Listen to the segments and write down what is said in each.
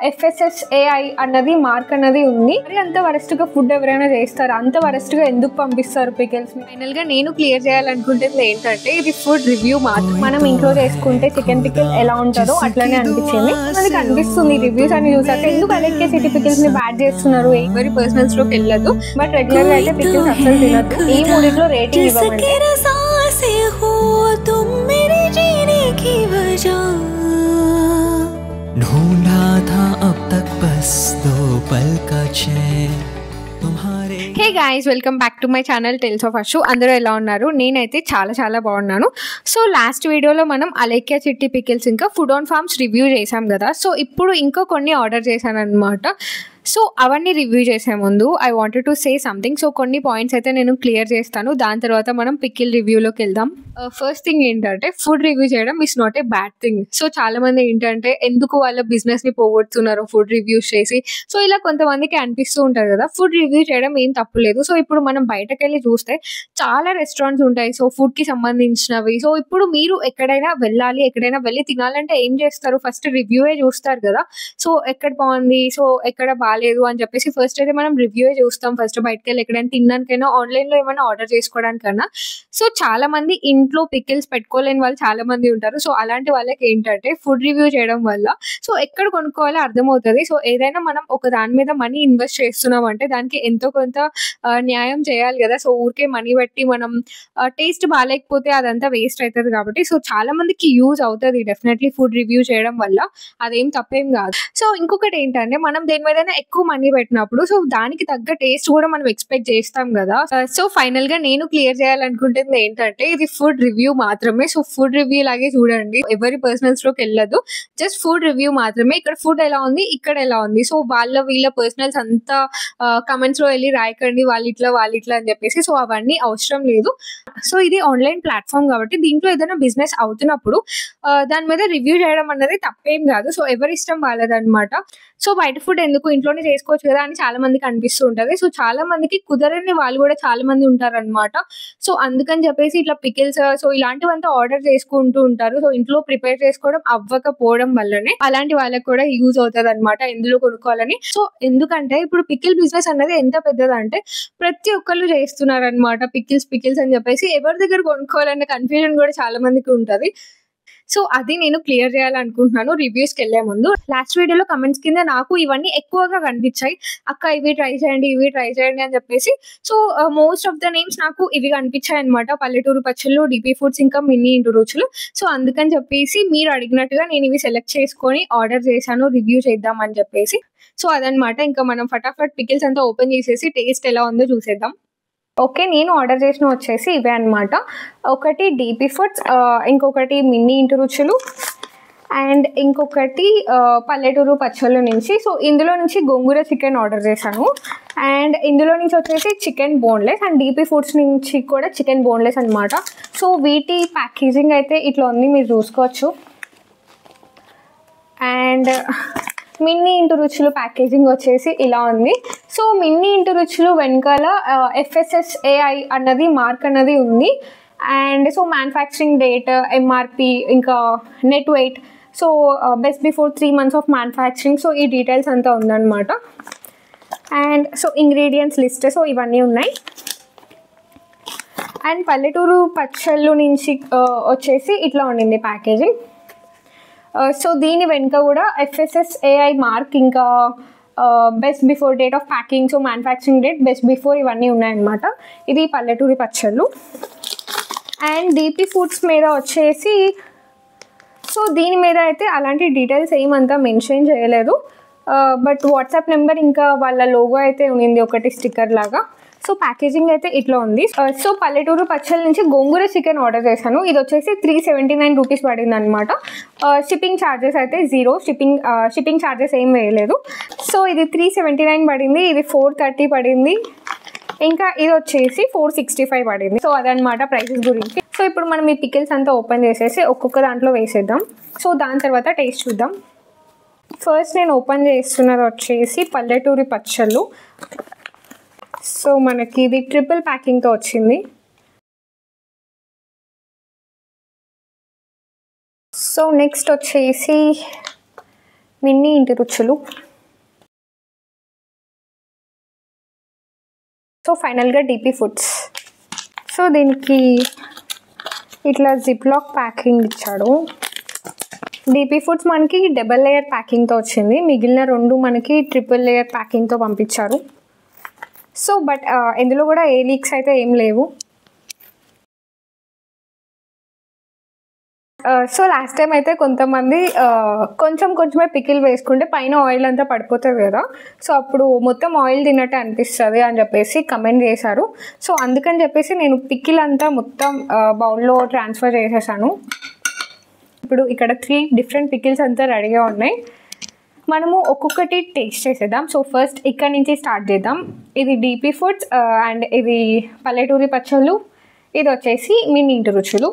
FSSAI అన్నది mark అన్నది ఉంది. మరి అంత వరస్ట్ గా ఫుడ్ ఎవరైనా చేస్తారు? అంత వరస్ట్ గా ఎందుకు పంపిస్తారు పికిల్స్? ఫైనల్ గా నేను క్లియర్ చేయాలనుకుంటుంది ఏంటంటే ఇది ఫుడ్ రివ్యూ మాత్రం. మనం ఇంట్లో చేసుకుంటే చికెన్ పికిల్ ఎలా ఉంటుందో అట్లానే అనిపించింది. మనకి అనిపిస్తుంది రివ్యూస్ అని చూసాక ఎందుకు అలెక్కే సిటీ పికిల్స్ ని బ్యాడ్ చేస్తున్నారు, ఎవరి పర్సనల్స్ లోకి వెళ్ళదు. బట్ రెగ్యులర్ గా అయితే పికిల్స్ అస్సలు తినద్దు. ఈ మూడిట్లో రేటింగ్ ఇవ్వమంటే ढूंढा था अब तक बस 2 पल का चैन तुम्हारे. Hey guys, welcome back to my channel tells of Ashu. అందరూ ఎలా ఉన్నారు? నేనైతే చాలా బాగున్నాను. సో లాస్ట్ వీడియోలో మనం అలెక్యా చిట్టి పికిల్స్ ఇంకా ఫుడ్ ఆన్ ఫార్మ్స్ రివ్యూ చేసాం కదా. సో ఇప్పుడు ఇంకో కొన్ని ఆర్డర్ చేశాను అనమాట. సో అవన్నీ రివ్యూ చేసే ముందు I wanted to say something. So కొన్ని పాయింట్స్ అయితే నేను క్లియర్ చేస్తాను, దాని తర్వాత మనం పికిల్ రివ్యూలోకి వెళ్దాం. ఫస్ట్ థింగ్ ఏంటంటే ఫుడ్ రివ్యూ చేయడం is not a bad thing. So చాలా మంది ఏంటంటే ఎందుకు వాళ్ళ బిజినెస్ ని పోగొడుతున్నారు ఫుడ్ రివ్యూస్ చేసి. సో ఇలా కొంతమందికి అనిపిస్తూ ఉంటుంది కదా. ఫుడ్ రివ్యూ చేయడం ఏం తప్పులేదు. సో ఇప్పుడు మనం బయటకు వెళ్ళి చూస్తే చాలా రెస్టారెంట్స్ ఉంటాయి సో ఫుడ్ కి సంబంధించినవి. సో ఇప్పుడు మీరు ఎక్కడైనా వెళ్ళి తినాలంటే ఏం చేస్తారు? ఫస్ట్ రివ్యూయే చూస్తారు కదా. సో ఎక్కడ బాగుంది, సో ఎక్కడ బాగాలేదు అని చెప్పేసి ఫస్ట్ అయితే మనం రివ్యూయే చూస్తాం. ఫస్ట్ బయటకు వెళ్ళి ఎక్కడైనా తినడానికైనా, ఆన్లైన్ లో ఏమైనా ఆర్డర్ చేసుకోవడానికన్నా. సో చాలా మంది ఇంట్లో పికిల్స్ పెట్టుకోలేని వాళ్ళు చాలా మంది ఉంటారు. సో అలాంటి వాళ్ళకి ఏంటంటే ఫుడ్ రివ్యూ చేయడం వల్ల సో ఎక్కడ కొనుక్కోవాలో అర్థమవుతుంది. సో ఏదైనా మనం ఒక దాని మీద మనీ ఇన్వెస్ట్ చేస్తున్నాం అంటే దానికి ఎంతో కొంత న్యాయం చేయాలి కదా. సో ఊరికే మనీ పెట్టి మనం టేస్ట్ బాగాలేకపోతే అదంతా వేస్ట్ అవుతుంది కాబట్టి సో చాలా మందికి యూజ్ అవుతుంది డెఫినెట్లీ ఫుడ్ రివ్యూ చేయడం వల్ల. అదేం తప్పేం కాదు. సో ఇంకొకటి ఏంటంటే మనం దేని మీద ఎక్కువ మనీ పెట్టినప్పుడు సో దానికి తగ్గ టేస్ట్ కూడా మనం ఎక్స్పెక్ట్ చేస్తాం కదా. సో ఫైనల్ గా నేను క్లియర్ చేయాలనుకుంటుంది ఏంటంటే ఇది ఫుడ్ రివ్యూ మాత్రమే. సో ఫుడ్ రివ్యూ లాగే చూడండి, ఎవరి పర్సనల్స్ లోకి వెళ్ళదు. జస్ట్ ఫుడ్ రివ్యూ మాత్రమే. ఇక్కడ ఫుడ్ ఎలా ఉంది, ఇక్కడ ఎలా ఉంది, సో వీళ్ళ పర్సనల్స్ అంతా కమెంట్స్ లో వెళ్ళి రాయకండి వాళ్ళు ఇట్లా అని చెప్పేసి. సో అవన్నీ అవసరం లేదు. సో ఇది ఆన్లైన్ ప్లాట్ఫామ్ కాబట్టి దీంట్లో ఏదైనా బిజినెస్ అవుతున్నప్పుడు దాని మీద రివ్యూ చేయడం అన్నది తప్పేం కాదు. సో ఎవరి ఇష్టం వాళ్ళదన్నమాట. సో బయట ఫుడ్ ఎందుకు, ఇంట్లోనే చేసుకోవచ్చు కదా అని చాలా మందికి అనిపిస్తూ ఉంటది. సో చాలా మందికి కుదరని వాళ్ళు కూడా చాలా మంది ఉంటారు అనమాట. సో అందుకని చెప్పేసి ఇట్లా పికిల్స్ సో ఇలాంటివంతా ఆర్డర్ చేసుకుంటూ ఉంటారు. సో ఇంట్లో ప్రిపేర్ చేసుకోవడం అవ్వకపోవడం వల్లనే అలాంటి వాళ్ళకి కూడా యూజ్ అవుతుంది అనమాట ఎందులో కొనుక్కోవాలని. సో ఎందుకంటే ఇప్పుడు పికిల్ బిజినెస్ అనేది ఎంత పెద్దదంటే ప్రతి ఒక్కళ్ళు చేస్తున్నారు అనమాట. పికిల్స్ అని చెప్పేసి ఎవరి దగ్గర కొనుక్కోవాలనే కన్ఫ్యూజన్ కూడా చాలా మందికి ఉంటది. సో అది నేను క్లియర్ చేయాలనుకుంటున్నాను రివ్యూస్కి వెళ్లే ముందు. లాస్ట్ వీడియోలో కమెంట్స్ కింద నాకు ఇవన్నీ ఎక్కువగా కనిపించాయి, అక్క ఇవి ట్రై చేయండి అని చెప్పేసి. So most of the names నాకు ఇవి కనిపించాయి అనమాట. పల్లెటూరు పచ్చళ్ళు, డిపి ఫుడ్స్, ఇంకా మినీ ఇంటి రుచులు. సో అందుకని చెప్పేసి మీరు అడిగినట్టుగా నేను ఇవి సెలెక్ట్ చేసుకొని ఆర్డర్ చేశాను రివ్యూ చేద్దాం అని చెప్పేసి. సో అదనమాట. ఇంకా మనం ఫటాఫట్ పికిల్స్ అంతా ఓపెన్ చేసేసి టేస్ట్ ఎలా ఉందో చూసేద్దాం. ఓకే, నేను ఆర్డర్ చేసిన వచ్చేసి ఇవే అనమాట. ఒకటి డిపి ఫుడ్స్, ఇంకొకటి మినీ ఇంటి రుచులు, అండ్ ఇంకొకటి పల్లెటూరు పచ్చళ్ళు నుంచి. సో ఇందులో నుంచి గోంగూర చికెన్ ఆర్డర్ చేశాను, అండ్ ఇందులో నుంచి వచ్చేసి chicken boneless, and DP foods నుంచి కూడా చికెన్ బోన్లెస్ అనమాట. సో వీటి ప్యాకేజింగ్ అయితే ఇట్లా ఉంది, మీరు చూసుకోవచ్చు. అండ్ మిన్నీ ఇంటి రుచులు ప్యాకేజింగ్ వచ్చేసి ఇలా ఉంది. సో మిన్నీ ఇంటి రుచులు వెనకాల FSSAI అన్నది మార్క్ అన్నది ఉంది. And so manufacturing date, MRP, ఇంకా net weight, so best before 3 months of manufacturing, so ఈ డీటెయిల్స్ అంతా ఉందన్నమాట. And so ingredients list, so ఇవన్నీ ఉన్నాయి. అండ్ పల్లెటూరు పచ్చళ్ళు నుంచి వచ్చేసి ఇట్లా ఉండింది ప్యాకేజింగ్. సో దీని వెనుక కూడా FSSAI మార్క్, ఇంకా best before date of packing, so manufacturing date, best before, ఇవన్నీ ఉన్నాయన్నమాట. ఇది పల్లెటూరి పచ్చళ్ళు. అండ్ డిపి ఫుడ్స్ మీద వచ్చేసి సో దీని మీద అయితే అలాంటి డీటెయిల్స్ ఏమంతా మెన్షన్ చేయలేదు. బట్ వాట్సాప్ నెంబర్ ఇంకా వాళ్ళ లోగో అయితే ఉంది ఒకటి స్టిక్కర్ లాగా. సో ప్యాకేజింగ్ అయితే ఇట్లా ఉంది. సో పల్లెటూరు పచ్చళ్ళ నుంచి గోంగూర చికెన్ ఆర్డర్ చేశాను. ఇది వచ్చేసి 379 రూపీస్ పడింది అనమాట. షిప్పింగ్ ఛార్జెస్ అయితే 0, షిప్పింగ్ ఛార్జెస్ ఏం వేయలేదు. సో ఇది 379 పడింది, ఇది 430 పడింది, ఇంకా ఇది వచ్చేసి 465 పడింది. సో అదనమాట ప్రైసెస్ గురించి. సో ఇప్పుడు మనం ఈ పికిల్స్ అంతా ఓపెన్ చేసేసి ఒక్కొక్క దాంట్లో వేసేద్దాం. సో దాని తర్వాత టేస్ట్ చూద్దాం. ఫస్ట్ నేను ఓపెన్ చేస్తున్నది వచ్చేసి పల్లెటూరి పచ్చళ్ళు. సో మనకి ఇది ట్రిపుల్ ప్యాకింగ్తో వచ్చింది. సో నెక్స్ట్ వచ్చేసి మినీ ఇంటి రుచులు. సో ఫైనల్గా డీపీ ఫుడ్స్. సో దీనికి ఇట్లా జిప్ లాక్ ప్యాకింగ్ ఇచ్చాడు. డీపీ ఫుడ్స్ మనకి డబల్ లేయర్ ప్యాకింగ్తో వచ్చింది, మిగిలిన 2 మనకి ట్రిపుల్ లేయర్ ప్యాకింగ్తో పంపించారు. సో బట్ ఇందులో కూడా ఏ లీక్స్ అయితే ఏం లేవు. సో లాస్ట్ టైం అయితే కొంతమంది కొంచెమే పికిల్ వేసుకుంటే పైన ఆయిల్ అంతా పడిపోతుంది కదా, సో అప్పుడు మొత్తం ఆయిల్ తిన్నట్టు అనిపిస్తుంది అని చెప్పేసి కమెంట్ చేశారు. సో అందుకని చెప్పేసి నేను పికిల్ అంతా మొత్తం బౌల్లో ట్రాన్స్ఫర్ చేసేసాను. ఇప్పుడు ఇక్కడ 3 డిఫరెంట్ పికిల్స్ అంతా రెడీగా ఉన్నాయి. మనము ఒక్కొక్కటి టేస్ట్ చేసేద్దాం. సో ఫస్ట్ ఇక్కడ నుంచి స్టార్ట్ చేద్దాం. ఇది డీపీ ఫుడ్స్ అండ్ ఇది పల్లెటూరి పచ్చళ్ళు, ఇది వచ్చేసి మినీ ఇంటి రుచులు.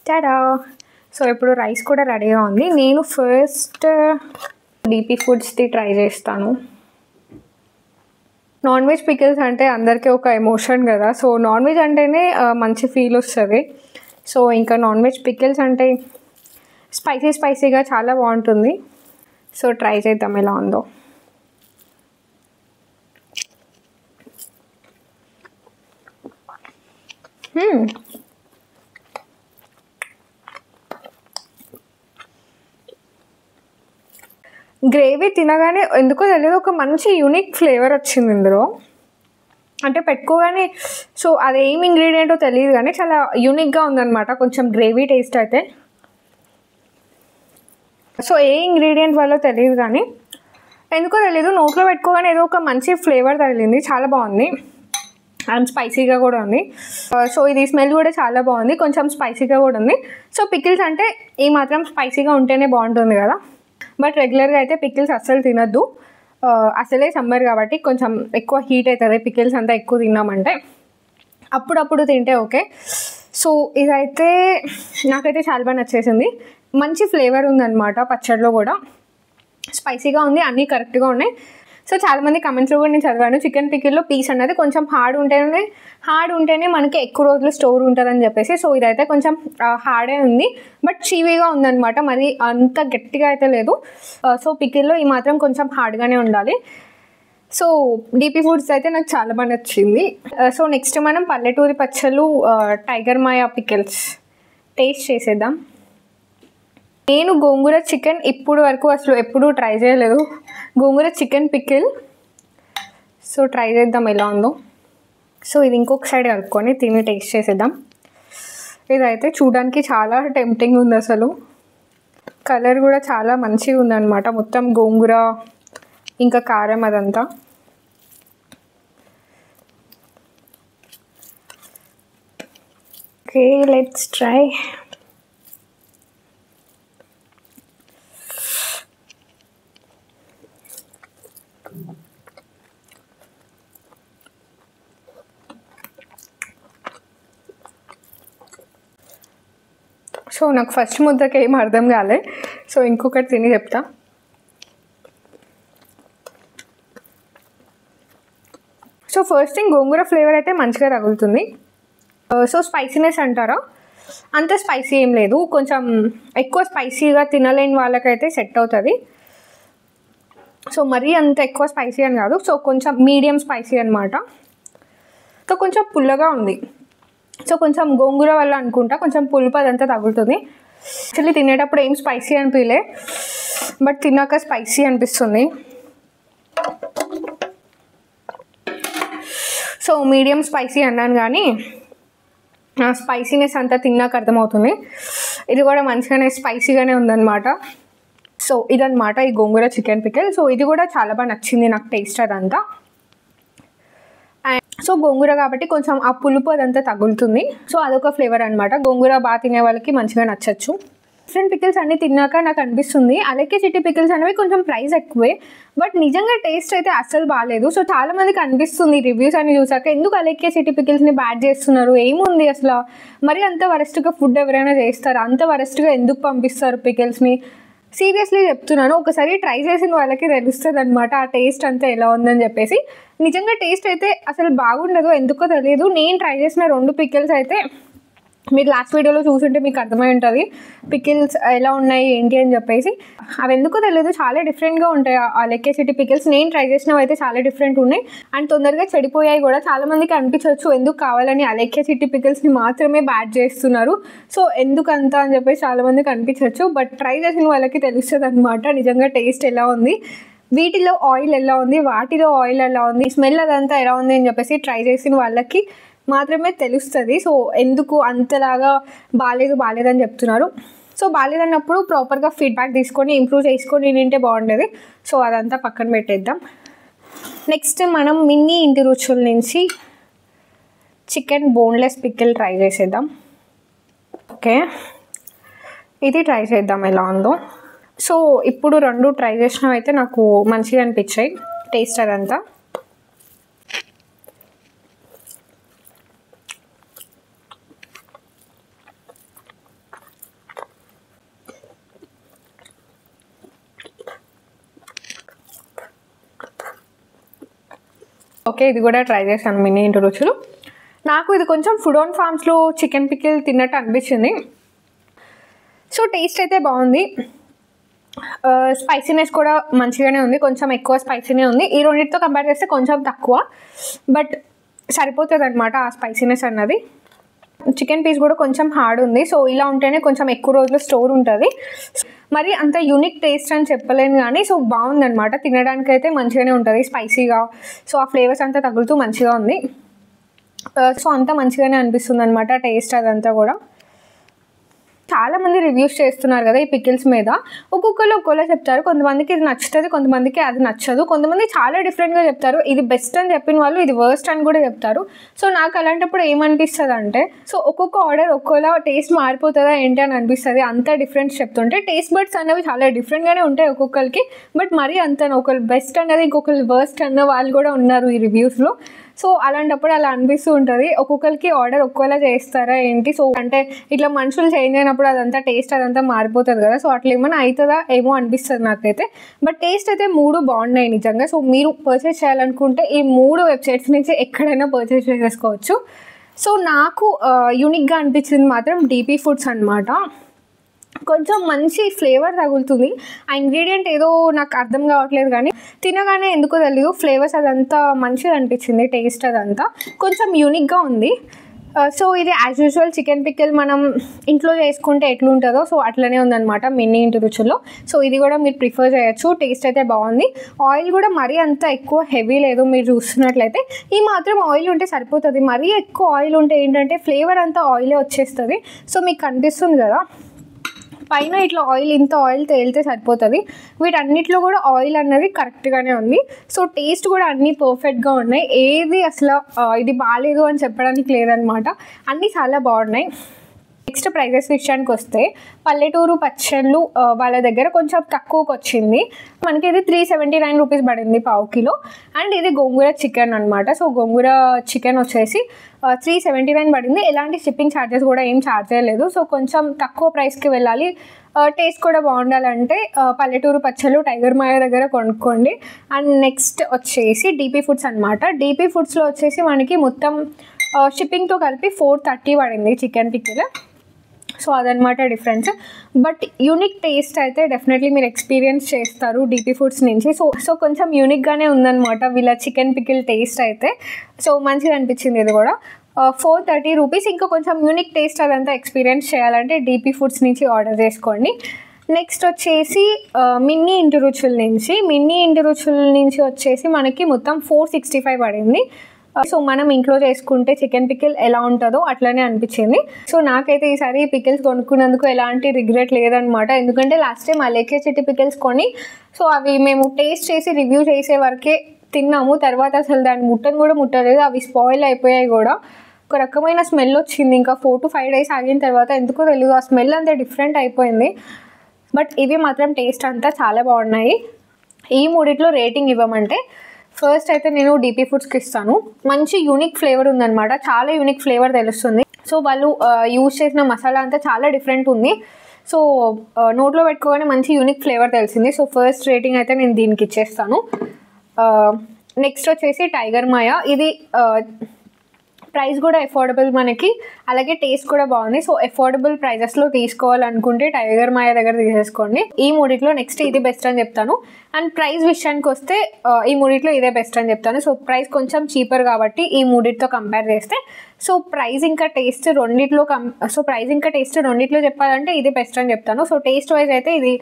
టాడా. సో ఇప్పుడు రైస్ కూడా రెడీగా ఉంది. నేను ఫస్ట్ డీపీ ఫుడ్స్ది ట్రై చేస్తాను. నాన్ వెజ్ పికిల్స్ అంటే అందరికీ ఒక ఎమోషన్ కదా, సో నాన్ వెజ్ అంటేనే మంచి ఫీల్ వస్తుంది. సో ఇంకా నాన్ వెజ్ పికిల్స్ అంటే స్పైసీగా చాలా బాగుంటుంది. సో ట్రై చేద్దాం ఎలా ఉందో. గ్రేవీ తినగానే ఎందుకో తెలియదు ఒక మంచి యూనిక్ ఫ్లేవర్ వచ్చింది ఇందులో. అంటే పెట్టుకోగానే సో అది ఏం ఇంగ్రీడియంటో తెలియదు కానీ చాలా యూనిక్గా ఉందన్నమాట, కొంచెం గ్రేవీ టేస్ట్ అయితే. సో ఏ ఇంగ్రీడియంట్ వల్ల తెలియదు కానీ ఎందుకో తెలీదు, నోట్లో పెట్టుకోగానే ఏదో ఒక మంచి ఫ్లేవర్ తగిలింది, చాలా బాగుంది అండ్ స్పైసీగా కూడా ఉంది. సో ఇది స్మెల్ కూడా చాలా బాగుంది, కొంచెం స్పైసీగా కూడా ఉంది. సో పికిల్స్ అంటే ఈ మాత్రం స్పైసీగా ఉంటేనే బాగుంటుంది కదా, బట్ రెగ్యులర్గా అయితే పికిల్స్ అస్సలు తినద్దు. అసలే సమ్మర్ కాబట్టి కొంచెం ఎక్కువ హీట్ అవుతుంది పికిల్స్ అంతా ఎక్కువ తిన్నామంటే, అప్పుడప్పుడు తింటే ఓకే. సో ఇదైతే నాకైతే చాలా బాగా నచ్చేసింది, మంచి ఫ్లేవర్ ఉందన్నమాట పచ్చడిలో కూడా, స్పైసీగా ఉంది, అన్నీ కరెక్ట్గా ఉన్నాయి. సో చాలామంది కమెంట్స్లో కూడా నేను చదివాను చికెన్ పికిల్లో పీస్ అన్నది కొంచెం హార్డ్ ఉంటేనే మనకి ఎక్కువ రోజులు స్టోర్ ఉంటుందని చెప్పేసి. సో ఇదైతే కొంచెం హార్డే ఉంది బట్ చీవీగా ఉందన్నమాట, మరి అంత గట్టిగా అయితే లేదు. సో పికిల్లో ఈ మాత్రం కొంచెం హార్డ్గానే ఉండాలి. సో డీపీ ఫుడ్స్ అయితే నాకు చాలా బాగా నచ్చింది. సో నెక్స్ట్ మనం పల్లెటూరి పచ్చళ్ళు టైగర్ మాయా పికిల్స్ టేస్ట్ చేసేద్దాం. నేను గోంగూర చికెన్ ఇప్పుడు వరకు అసలు ఎప్పుడూ ట్రై చేయలేదు, గోంగూర చికెన్ పికిల్. సో ట్రై చేద్దాం ఎలా ఉందో. సో ఇది ఇంకొక సైడ్ కలుపుకొని తిని టేస్ట్ చేసేద్దాం. ఇదైతే చూడడానికి చాలా టెంప్టింగ్ ఉంది, అసలు కలర్ కూడా చాలా మంచిగా ఉందన్నమాట, మొత్తం గోంగూర ఇంకా కారం అదంతా. Okay let's try. సో నాకు ఫస్ట్ ముద్దకి ఏం అర్థం కాలే, సో ఇంకొకటి తిని చెప్తా. సో ఫస్ట్ థింగ్ గోంగూర ఫ్లేవర్ అయితే మంచిగా తగులుతుంది. సో స్పైసీనెస్ అంటారా, అంత స్పైసీ ఏం లేదు, కొంచెం ఎక్కువ స్పైసీగా తినలేని వాళ్ళకైతే సెట్ అవుతుంది. సో మరీ అంత ఎక్కువ స్పైసీ అని కాదు, సో కొంచెం మీడియం స్పైసీ అనమాట. సో కొంచెం పుల్లగా ఉంది, సో కొంచెం గోంగూర వల్ల అనుకుంటా కొంచెం పులుపు అదంతా తగులుతుంది. యాక్చువల్లీ తినేటప్పుడు ఏం స్పైసీ అనిపించలే, బట్ తిన్నాక స్పైసీ అనిపిస్తుంది. సో మీడియం స్పైసీ అన్నాను కానీ స్పైసీనెస్ అంతా తిన్నాక అర్థమవుతుంది. ఇది కూడా మంచిగానే స్పైసీగానే ఉందన్నమాట. సో ఇదన్నమాట ఈ గోంగూర చికెన్ పికిల్. సో ఇది కూడా చాలా బాగా నచ్చింది నాకు టేస్ట్ అదంతా. అండ్ సో గోంగూర కాబట్టి కొంచెం ఆ పులుపు అదంతా తగులుతుంది, సో అదొక ఫ్లేవర్ అనమాట. గోంగూర బాగా తినే వాళ్ళకి మంచిగా నచ్చచ్చు. డిఫరెంట్ పికిల్స్ అన్నీ తిన్నాక నాకు అనిపిస్తుంది అలెక్కే చిట్టి పికిల్స్ అనేవి కొంచెం ప్రైస్ ఎక్కువే, బట్ నిజంగా టేస్ట్ అయితే అస్సలు బాగాలేదు. సో చాలా మందికి అనిపిస్తుంది రివ్యూస్ అన్ని చూసాక ఎందుకు అలెక్కే చిట్టి పికిల్స్ని బ్యాడ్ చేస్తున్నారు, ఏముంది అసలు, మరి అంత వరస్ట్గా ఫుడ్ ఎవరైనా చేస్తారు, అంత వరస్ట్గా ఎందుకు పంపిస్తారు పికిల్స్ని. సీరియస్లీ చెప్తున్నాను, ఒకసారి ట్రై చేసిన వాళ్ళకి తెలుస్తుంది అనమాట ఆ టేస్ట్ అంతా ఎలా ఉందని చెప్పేసి. నిజంగా టేస్ట్ అయితే అసలు బాగుండదు, ఎందుకో తెలియదు. నేను ట్రై చేసిన 2 పికిల్స్ అయితే మీరు లాస్ట్ వీడియోలో చూసుంటే మీకు అర్థమై ఉంటుంది పికిల్స్ ఎలా ఉన్నాయి ఏంటి అని చెప్పేసి. అవి ఎందుకో తెలియదు, చాలా డిఫరెంట్గా ఉంటాయి ఆ అలెక్కే సిటీ పికిల్స్. నేను ట్రై చేసినవి అయితే చాలా డిఫరెంట్ ఉన్నాయి అండ్ తొందరగా చెడిపోయాయి కూడా. చాలామందికి అనిపించవచ్చు ఎందుకు కావాలని అలెక్కే సిటీ పికిల్స్ని మాత్రమే బ్యాడ్ చేస్తున్నారు, సో ఎందుకంత అని చెప్పేసి చాలామందికి అనిపించవచ్చు. బట్ ట్రై చేసిన వాళ్ళకి తెలుస్తుంది అనమాట నిజంగా టేస్ట్ ఎలా ఉంది, వీటిలో ఆయిల్ ఎలా ఉంది, వాటిలో ఆయిల్ ఎలా ఉంది, స్మెల్ అదంతా ఎలా ఉంది అని చెప్పేసి ట్రై చేసిన వాళ్ళకి మాత్రమే తెలుస్తుంది. సో ఎందుకు అంతలాగా బాగాలేదని చెప్తున్నారు. సో బాగాలేదన్నప్పుడు ప్రాపర్గా ఫీడ్బ్యాక్ తీసుకొని ఇంప్రూవ్ చేసుకొని తింటే బాగుండేది. సో అదంతా పక్కన పెట్టేద్దాం. నెక్స్ట్ మనం మిన్నీ ఇంటి రుచుల నుంచి చికెన్ బోన్లెస్ పికిల్ ట్రై చేసేద్దాం. ఓకే, ఇది ట్రై చేద్దాం ఎలా ఉందో. సో ఇప్పుడు 2 ట్రై చేసినవి అయితే నాకు మంచిగా అనిపించాయి టేస్ట్ అదంతా. ఓకే, ఇది కూడా ట్రై చేశాను మినీ ఇంటి రుచులు. నాకు ఇది కొంచెం ఫుడ్ ఆన్ ఫార్మ్స్లో చికెన్ పికిల్ తిన్నట్టు అనిపించింది. సో టేస్ట్ అయితే బాగుంది, స్పైసీనెస్ కూడా మంచిగానే ఉంది, కొంచెం ఎక్కువ స్పైసీనే ఉంది. ఈ రెండింటితో కంపేర్ చేస్తే కొంచెం తక్కువ, బట్ సరిపోతుంది అనమాట ఆ స్పైసీనెస్ అన్నది. చికెన్ పీస్ కూడా కొంచెం హార్డ్ ఉంది, సో ఇలా ఉంటేనే కొంచెం ఎక్కువ రోజులు స్టోర్ ఉంటుంది. మరి అంత యూనిక్ టేస్ట్ అని చెప్పలేను కానీ సో బాగుందనమాట, తినడానికి అయితే మంచిగానే ఉంటుంది స్పైసీగా. సో ఆ ఫ్లేవర్స్ అంతా తగులుతూ మంచిగా ఉంది. సో అంతా మంచిగానే అనిపిస్తుంది అనమాట టేస్ట్ అదంతా కూడా. చాలామంది రివ్యూస్ చేస్తున్నారు కదా ఈ పికిల్స్ మీద, ఒక్కొక్కరు చెప్తారు. కొంతమందికి ఇది నచ్చుతుంది, కొంతమందికి అది నచ్చదు. కొంతమంది చాలా డిఫరెంట్గా చెప్తారు, ఇది బెస్ట్ అని చెప్పిన వాళ్ళు ఇది వర్స్ట్ అని కూడా చెప్తారు. సో నాకు అలాంటప్పుడు ఏమనిపిస్తుంది అంటే, సో ఒక్కొక్క ఆర్డర్ ఒక్కోలా టేస్ట్ మారిపోతుందా ఏంటి అని అనిపిస్తుంది. అంత డిఫరెన్స్ చెప్తుంటే టేస్ట్ బడ్స్ అనేవి చాలా డిఫరెంట్గానే ఉంటాయి ఒక్కొక్కరికి, బట్ మరీ అంత ఒకరు బెస్ట్ అన్నది ఇంకొకరు వర్స్ట్ అన్న వాళ్ళు కూడా ఉన్నారు ఈ రివ్యూస్లో. సో అలాంటప్పుడు అలా అనిపిస్తూ ఉంటుంది, ఒక్కొక్కరికి ఆర్డర్ ఒక్కోలా చేస్తారా ఏంటి. సో అంటే ఇట్లా మనుషులు చేంజ్ అయినప్పుడు అదంతా టేస్ట్ అదంతా మారిపోతుంది కదా, సో అట్లా ఏమైనా అవుతుందా ఏమో అనిపిస్తుంది నాకైతే. బట్ టేస్ట్ అయితే 3 బాగున్నాయి నిజంగా. సో మీరు పర్చేస్ చేయాలనుకుంటే ఈ 3 వెబ్సైట్స్ నుంచి ఎక్కడైనా పర్చేస్ చేసుకోవచ్చు. సో నాకు యూనిక్గా అనిపించింది మాత్రం డీపీ ఫుడ్స్ అనమాట. కొంచెం మంచి ఫ్లేవర్ తగులుతుంది, ఆ ఇంగ్రీడియంట్ ఏదో నాకు అర్థం కావట్లేదు కానీ తినగానే ఎందుకో తెలియదు ఫ్లేవర్స్ అదంతా మంచిగా అనిపించింది, టేస్ట్ అదంతా కొంచెం యూనిక్గా ఉంది. సో ఇది యాజ్ యూజువల్ చికెన్ పికిల్ మనం ఇంట్లో చేసుకుంటే ఎట్లుంటుందో సో అట్లనే ఉందన్నమాట మినీ ఇంటి రుచుల్లో. సో ఇది కూడా మీరు ప్రిఫర్ చేయొచ్చు, టేస్ట్ అయితే బాగుంది. ఆయిల్ కూడా మరీ అంత ఎక్కువ హెవీ లేదు, మీరు చూస్తున్నట్లయితే ఈ మాత్రం ఆయిల్ ఉంటే సరిపోతుంది. మరీ ఎక్కువ ఆయిల్ ఉంటే ఏంటంటే ఫ్లేవర్ అంతా ఆయిలే వచ్చేస్తుంది. సో మీకు కనిపిస్తుంది కదా పైన ఇట్లా ఆయిల్, ఇంత ఆయిల్ తేలితే సరిపోతుంది. వీటన్నిటిలో కూడా ఆయిల్ అన్నది కరెక్ట్గానే ఉంది. సో టేస్ట్ కూడా అన్నీ పర్ఫెక్ట్గా ఉన్నాయి, ఏది అసలు ఇది బాగాలేదు అని చెప్పడానికి లేదనమాట, అన్నీ చాలా బాగున్నాయి. నెక్స్ట్ ప్రైజెస్ విషయానికి వస్తే పల్లెటూరు పచ్చళ్ళు వాళ్ళ దగ్గర కొంచెం తక్కువకి వచ్చింది. మనకి ఇది 379 రూపీస్ పడింది పావు కిలో. అండ్ ఇది గోంగూర చికెన్ అనమాట. సో గోంగూర చికెన్ వచ్చేసి 379 పడింది. ఎలాంటి షిప్పింగ్ ఛార్జెస్ కూడా ఏం ఛార్జ్ చేయలేదు. సో కొంచెం తక్కువ ప్రైస్కి వెళ్ళాలి, టేస్ట్ కూడా బాగుండాలంటే పల్లెటూరు పచ్చళ్ళు టైగర్ మాయ దగ్గర కొనుక్కోండి. అండ్ నెక్స్ట్ వచ్చేసి డీపీ ఫుడ్స్ అనమాట. డీపీ ఫుడ్స్లో వచ్చేసి మనకి మొత్తం షిప్పింగ్తో కలిపి 430 పడింది చికెన్ పికిల్. సో అదనమాట డిఫరెన్స్. బట్ యూనిక్ టేస్ట్ అయితే డెఫినెట్లీ మీరు ఎక్స్పీరియన్స్ చేస్తారు డీపీ ఫుడ్స్ నుంచి. సో కొంచెం యూనిక్గానే ఉందన్నమాట వీళ్ళ చికెన్ పికిల్ టేస్ట్ అయితే. సో మంచిగా అనిపించింది ఇది కూడా. 430 రూపీస్. ఇంకా కొంచెం యూనిక్ టేస్ట్ అదంతా ఎక్స్పీరియన్స్ చేయాలంటే డీపీ ఫుడ్స్ నుంచి ఆర్డర్ చేసుకోండి. నెక్స్ట్ వచ్చేసి మిన్నీ ఇంటి రుచుల నుంచి వచ్చేసి మనకి మొత్తం 465 పడింది. సో మనం ఇంట్లో చేసుకుంటే చికెన్ పికిల్ ఎలా ఉంటుందో అట్లనే అనిపించింది. సో నాకైతే ఈసారి పికిల్స్ కొనుక్కున్నందుకు ఎలాంటి రిగ్రెట్ లేదనమాట. ఎందుకంటే లాస్ట్ టైం అలెక్కే సిటీ పికిల్స్ కొని సో అవి మేము టేస్ట్ చేసి రివ్యూ చేసే వరకే తిన్నాము. తర్వాత అసలు దాన్ని ముట్టలేదు, అవి స్పాయిల్ అయిపోయాయి కూడా. ఒక రకమైన స్మెల్ వచ్చింది. ఇంకా 4 to 5 days ఆగిన తర్వాత ఎందుకో తెలియదు ఆ స్మెల్ అంతా డిఫరెంట్ అయిపోయింది. బట్ ఇవి మాత్రం టేస్ట్ అంతా చాలా బాగున్నాయి. ఈ మూడిట్లో రేటింగ్ ఇవ్వమంటే ఫస్ట్ అయితే నేను డీపీ ఫుడ్స్కి ఇస్తాను. మంచి యూనిక్ ఫ్లేవర్ ఉందన్నమాట, చాలా యూనిక్ ఫ్లేవర్ తెలుస్తుంది. సో వాళ్ళు యూజ్ చేసిన మసాలా అంతా చాలా డిఫరెంట్ ఉంది. సో నోట్లో పెట్టుకోగానే మంచి యూనిక్ ఫ్లేవర్ తెలిసింది. సో ఫస్ట్ రేటింగ్ అయితే నేను దీనికి ఇచ్చేస్తాను. నెక్స్ట్ వచ్చేసి టైగర్ మాయ. ఇది ప్రైస్ కూడా అఫోర్డబుల్ మనకి, అలాగే టేస్ట్ కూడా బాగుంది. సో అఫోర్డబుల్ ప్రైజెస్లో తీసుకోవాలనుకుంటే టైగర్ మాయ దగ్గర తీసేసుకోండి. ఈ మూడిట్లో నెక్స్ట్ ఇది బెస్ట్ అని చెప్తాను. అండ్ ప్రైస్ విషయానికి వస్తే ఈ మూడిట్లో ఇదే బెస్ట్ అని చెప్తాను. సో ప్రైస్ కొంచెం చీపర్ కాబట్టి ఈ మూడిటితో కంపేర్ చేస్తే, సో ప్రైస్ ఇంకా టేస్ట్ రెండిట్లో చెప్పాలంటే ఇది బెస్ట్ అని చెప్తాను. సో టేస్ట్ వైజ్ అయితే ఇది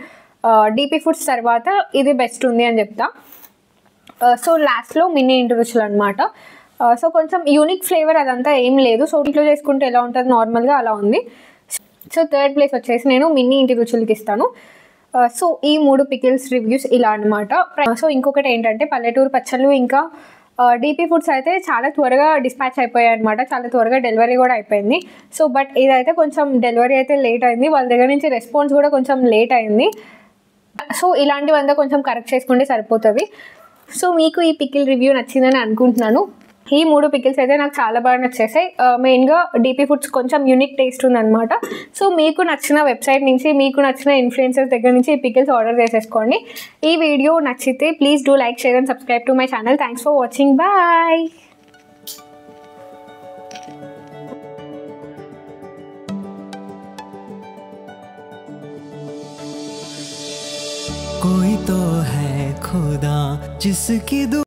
డీపీ ఫుడ్స్ తర్వాత ఇది బెస్ట్ ఉంది అని చెప్తా. సో లాస్ట్లో మినీ ఇంటి రుచులు అనమాట. సో కొంచెం యూనిక్ ఫ్లేవర్ అదంతా ఏం లేదు. సో ఇంట్లో చేసుకుంటే ఎలా ఉంటుంది నార్మల్గా అలా ఉంది. సో థర్డ్ ప్లేస్ వచ్చేసి నేను మినీ ఇంటి రుచులకి ఇస్తాను. సో ఈ 3 పికిల్స్ రివ్యూస్ ఇలా అనమాట. సో ఇంకొకటి ఏంటంటే పల్లెటూరు పచ్చళ్ళు ఇంకా డీపీ ఫుడ్స్ అయితే చాలా త్వరగా డిస్పాచ్ అయిపోయాయి అనమాట. చాలా త్వరగా డెలివరీ కూడా అయిపోయింది. సో బట్ ఇదైతే కొంచెం డెలివరీ అయితే లేట్ అయింది, వాళ్ళ దగ్గర నుంచి రెస్పాన్స్ కూడా కొంచెం లేట్ అయింది. సో ఇలాంటివంతా కొంచెం కరెక్ట్ చేసుకుంటే సరిపోతుంది. సో మీకు ఈ పికిల్ రివ్యూ నచ్చిందని అనుకుంటున్నాను. ఈ 3 పికిల్స్ అయితే నాకు చాలా బాగా నచ్చేసాయి. మెయిన్గా డీపీ ఫుడ్స్ కొంచెం యూనిక్ టేస్ట్ ఉందన్నమాట. సో మీకు నచ్చిన వెబ్సైట్ నుంచి, మీకు నచ్చిన ఇన్ఫ్లుయెన్సర్స్ దగ్గర నుంచి ఈ పికిల్స్ ఆర్డర్ చేసేసుకోండి. ఈ వీడియో నచ్చితే please do like, share and subscribe to my channel. Thanks for watching. Bye. कोई तो है खुदा जिसकी